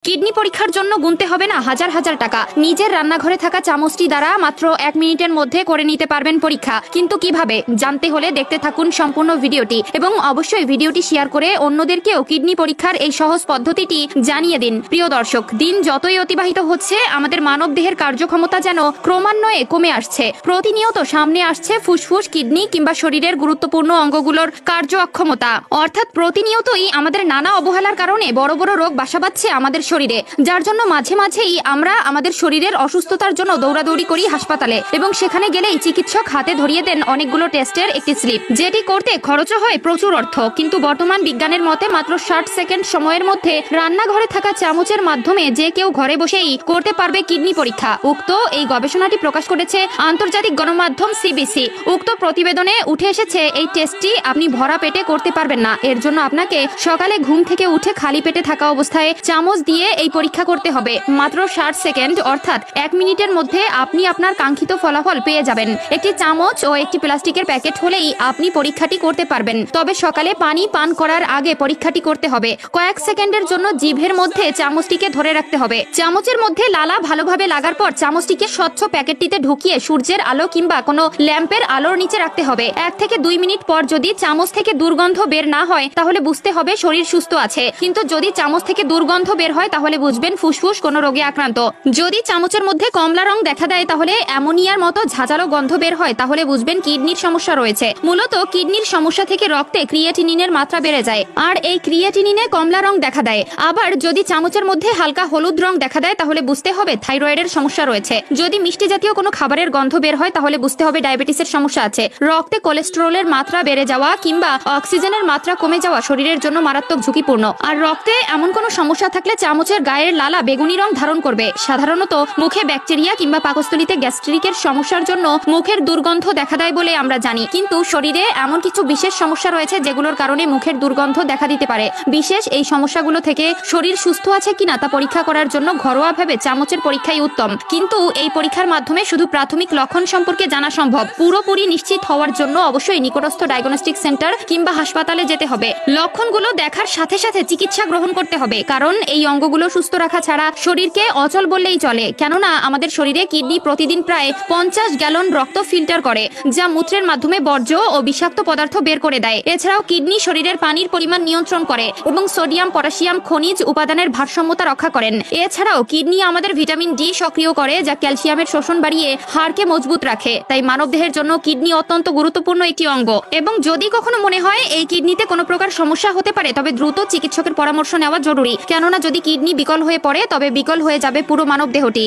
Kidney পরীক্ষার জন্য গুনতে হবে না হাজার হাজার টাকা। নিজের রান্নাঘরে থাকা চামচটি দ্বারা মাত্র 1 মিনিটের মধ্যে করে নিতে পারবেন পরীক্ষা। কিন্তু কিভাবে জানতে হলে দেখতে থাকুন সম্পূর্ণ ভিডিওটি এবং অবশ্যই ভিডিওটি শেয়ার করে অন্যদেরকেও কিডনি পরীক্ষার এই সহজ পদ্ধতিটি জানিয়ে দিন। প্রিয় দর্শক, দিন যতই অতিবাহিত হচ্ছে আমাদের মানব দেহের কার্যক্ষমতা যেন ক্রমান্বয়ে কমে আসছে। প্রতিনিয়ত সামনে আসছে ফুসফুস, কিডনি কিংবা শরীরের গুরুত্বপূর্ণ অঙ্গগুলোর কার্য অক্ষমতা। অর্থাৎ প্রতিনিয়তই আমাদের নানা অবহেলার কারণে বড় বড় রোগ বাসা বাঁধছে আমাদের শরীরে, যার জন্য মাঝে মাঝেই আমরা আমাদের শরীরের অসুস্থতার জন্য দৌড়াদৌড়ি করি হাসপাতালে এবং সেখানে গেলেই চিকিৎসক হাতে ধরিয়ে দেন অনেকগুলো টেস্টের একটি স্লিপ, যেটি করতে খরচও হয় প্রচুর অর্থ। কিন্তু বর্তমান বিজ্ঞানের মতে মাত্র 60 সেকেন্ড সময়ের মধ্যে রান্নাঘরে থাকা চামচের মাধ্যমে যে কেউ ঘরে বসেই করতে পারবে কিডনি পরীক্ষা। উক্ত এই গবেষণাটি প্রকাশ করেছে আন্তর্জাতিক গণমাধ্যম সিবিসি। উক্ত প্রতিবেদনে উঠে এসেছে এই টেস্টটি আপনি ভরা পেটে করতে পারবেন না। এর জন্য আপনাকে সকালে ঘুম থেকে উঠে খালি পেটে থাকা অবস্থায় চামচ দিয়ে এই পরীক্ষা করতে হবে। মাত্র 60 সেকেন্ড অর্থাৎ 1 মিনিটের মধ্যে আপনি আপনার কাঙ্ক্ষিত ফলাফল পেয়ে যাবেন। একটি চামচ ও একটি প্লাস্টিকের প্যাকেট হলেই আপনি পরীক্ষাটি করতে পারবেন। তবে সকালে পানি পান করার আগে পরীক্ষাটি করতে হবে। কয়েক সেকেন্ডের জন্য জিভের মধ্যে চামচটিকে ধরে রাখতে হবে। চামচের মধ্যে লালা ভালোভাবে লাগার পর চামচটিকে স্বচ্ছ প্যাকেটটিতে ঢুকিয়ে সূর্যের আলো কিংবা কোনো ল্যাম্পের আলোর নিচে রাখতে হবে। 1 থেকে 2 মিনিট পর যদি চামচ থেকে দুর্গন্ধ বের না হয় তাহলে বুঝতে হবে শরীর সুস্থ আছে। কিন্তু যদি চামচ থেকে দুর্গন্ধ বের হয় তাহলে বুঝবেন ফুসফুস কোনো রোগে আক্রান্ত। যদি চামচের মধ্যে কমলা রং দেখা দেয় তাহলে অ্যামোনিয়ার মতো ঝাঁঝালো গন্ধ বের হয় তাহলে বুঝবেন কিডনির সমস্যা রয়েছে। মূলত কিডনির সমস্যা থেকে রক্তে ক্রিয়েটিনিনের মাত্রা বেড়ে যায় আর এই ক্রিয়েটিনিনে কমলা রং দেখা দেয়। আবার যদি চামচের মধ্যে হালকা হলুদ রং দেখা দেয় তাহলে বুঝতে হবে থাইরয়েডের সমস্যা রয়েছে। যদি মিষ্টি জাতীয় কোনো খাবারের গন্ধ বের হয় তাহলে বুঝতে হবে ডায়াবেটিসের সমস্যা আছে। রক্তে কোলেস্টেরলের মাত্রা বেড়ে যাওয়া কিংবা অক্সিজেনের মাত্রা কমে যাওয়া শরীরের জন্য মারাত্মক ঝুঁকিপূর্ণ। আর রক্তে এমন কোনো সমস্যা থাকলে চামচের গায়ের লালা বেগুনি রং ধারণ করবে। সাধারণত মুখে ব্যাকটেরিয়া কিংবা পাকস্থলীতে গ্যাস্ট্রিকের সমস্যার জন্য মুখের দুর্গন্ধ দেখা দেয় বলে আমরা জানি, কিন্তু শরীরে এমন কিছু বিশেষ সমস্যা রয়েছে যেগুলোর কারণে মুখের দুর্গন্ধ দেখা দিতে পারে। বিশেষ এই সমস্যাগুলো থেকে শরীর সুস্থ আছে কিনা তা পরীক্ষা করার জন্য ঘরোয়াভাবে চামচের পরীক্ষাই উত্তম। কিন্তু এই পরীক্ষার মাধ্যমে শুধু প্রাথমিক লক্ষণ সম্পর্কে জানা সম্ভব। পুরোপুরি নিশ্চিত হওয়ার জন্য অবশ্যই নিকটস্থ ডায়াগনস্টিক সেন্টার কিংবা হাসপাতালে যেতে হবে। লক্ষণগুলো দেখার সাথে সাথে চিকিৎসা গ্রহণ করতে হবে, কারণ এই অঙ্গগুলো সুস্থ রাখা ছাড়া শরীরকে অচল বললেই চলে। কেননা আমাদের শরীরে কিডনি প্রতিদিন প্রায় 50 গ্যালন রক্ত ফিল্টার করে, যা মূত্রের মাধ্যমে বর্জ্য ও বিষাক্ত পদার্থ বের করে দেয়। এছাড়াও কিডনি শরীরের পানির পরিমাণ নিয়ন্ত্রণ করে এবং সোডিয়াম, পটাশিয়াম, খনিজ উপাদানের ভারসাম্যতা রক্ষা করেন। এছাড়াও কিডনি আমাদের ভিটামিন ডি সক্রিয় করে, যা ক্যালসিয়ামের শোষণ বাড়িয়ে হাড়কে মজবুত রাখে। তাই মানবদেহের জন্য কিডনি অত্যন্ত গুরুত্বপূর্ণ একটি অঙ্গ। এবং যদি কখনো মনে হয় এই কিডনিতে কোনো প্রকার সমস্যা হতে পারে তবে দ্রুত চিকিৎসকের পরামর্শ নেওয়া জরুরি। কেননা যদি কিডনি বিকল হয়ে পড়ে তবে বিকল হয়ে যাবে পুরো মানব দেহটি।